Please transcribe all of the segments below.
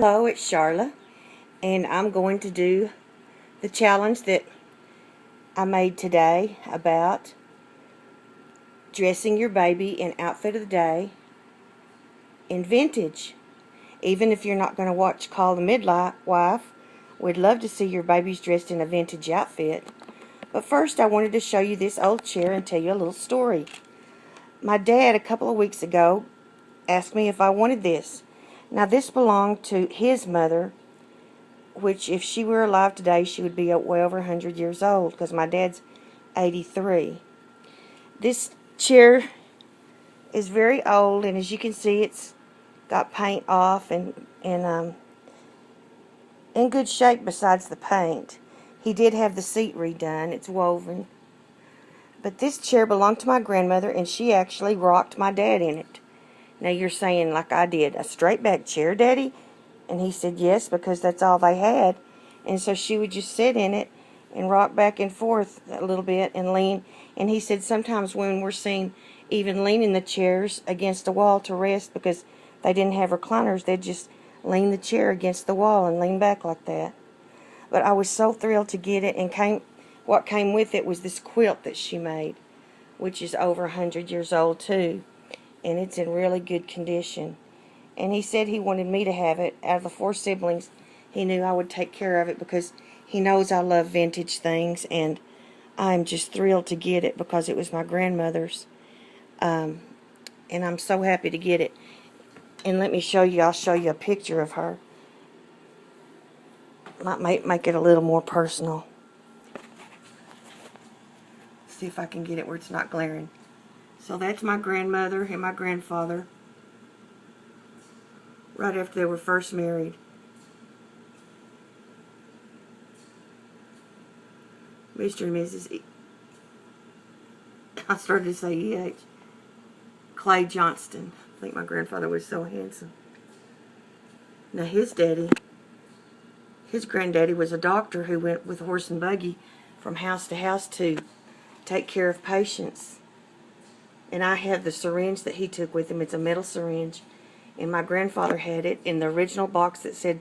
Hello, it's Charla, and I'm going to do the challenge that I made today about dressing your baby in outfit of the day in vintage. Even if you're not going to watch Call the Midwife, we'd love to see your babies dressed in a vintage outfit. But first, I wanted to show you this old chair and tell you a little story. My dad, a couple of weeks ago, asked me if I wanted this. Now, this belonged to his mother, which if she were alive today, she would be way over 100 years old, because my dad's 83. This chair is very old, and as you can see, it's got paint off and in good shape besides the paint. He did have the seat redone. It's woven. But this chair belonged to my grandmother, and she actually rocked my dad in it. Now you're saying, like I did, a straight back chair, Daddy? And he said yes, because that's all they had. And so she would just sit in it and rock back and forth a little bit and lean. And he said sometimes when we're seen even leaning the chairs against the wall to rest, because they didn't have recliners, they'd just lean the chair against the wall and lean back like that. But I was so thrilled to get it, and what came with it was this quilt that she made, which is over 100 years old too, and it's in really good condition. And he said he wanted me to have it. Out of the 4 siblings, he knew I would take care of it because he knows I love vintage things, and I'm just thrilled to get it because it was my grandmother's. And I'm so happy to get it. And let me show you, I'll show you a picture of her. Might make it a little more personal. See if I can get it where it's not glaring. So that's my grandmother and my grandfather right after they were first married. Mr. and Mrs. I started to say E.H. Clay Johnston. I think my grandfather was so handsome. Now his granddaddy was a doctor who went with horse and buggy from house to house to take care of patients. And I have the syringe that he took with him. It's a metal syringe. And my grandfather had it in the original box that said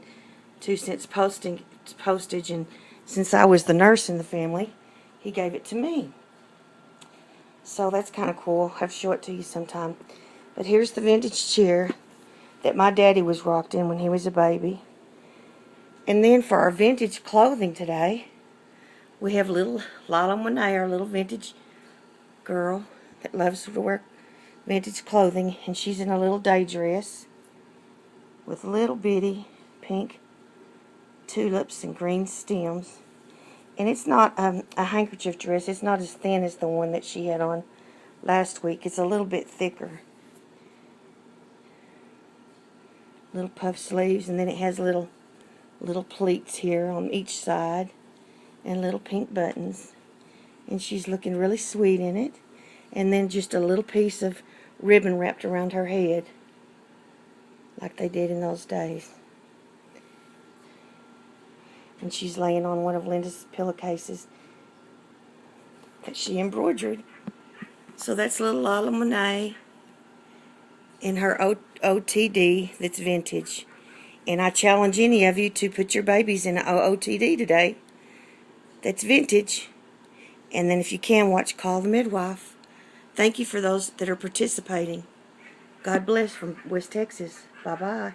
2 cents postage. And since I was the nurse in the family, he gave it to me. So that's kind of cool. I'll have to show it to you sometime. But here's the vintage chair that my daddy was rocked in when he was a baby. And then for our vintage clothing today, we have little Lila Monet, our little vintage girl that loves to wear vintage clothing, and she's in a little day dress with little bitty pink tulips and green stems. And it's not a handkerchief dress. It's not as thin as the one that she had on last week. It's a little bit thicker. Little puff sleeves, and then it has little pleats here on each side and little pink buttons. And she's looking really sweet in it. And then just a little piece of ribbon wrapped around her head, like they did in those days. And she's laying on one of Linda's pillowcases that she embroidered. So that's little Lila Monet in her OOTD that's vintage. And I challenge any of you to put your babies in an OOTD today that's vintage. And then if you can, watch Call the Midwife. Thank you for those that are participating. God bless from West Texas. Bye-bye.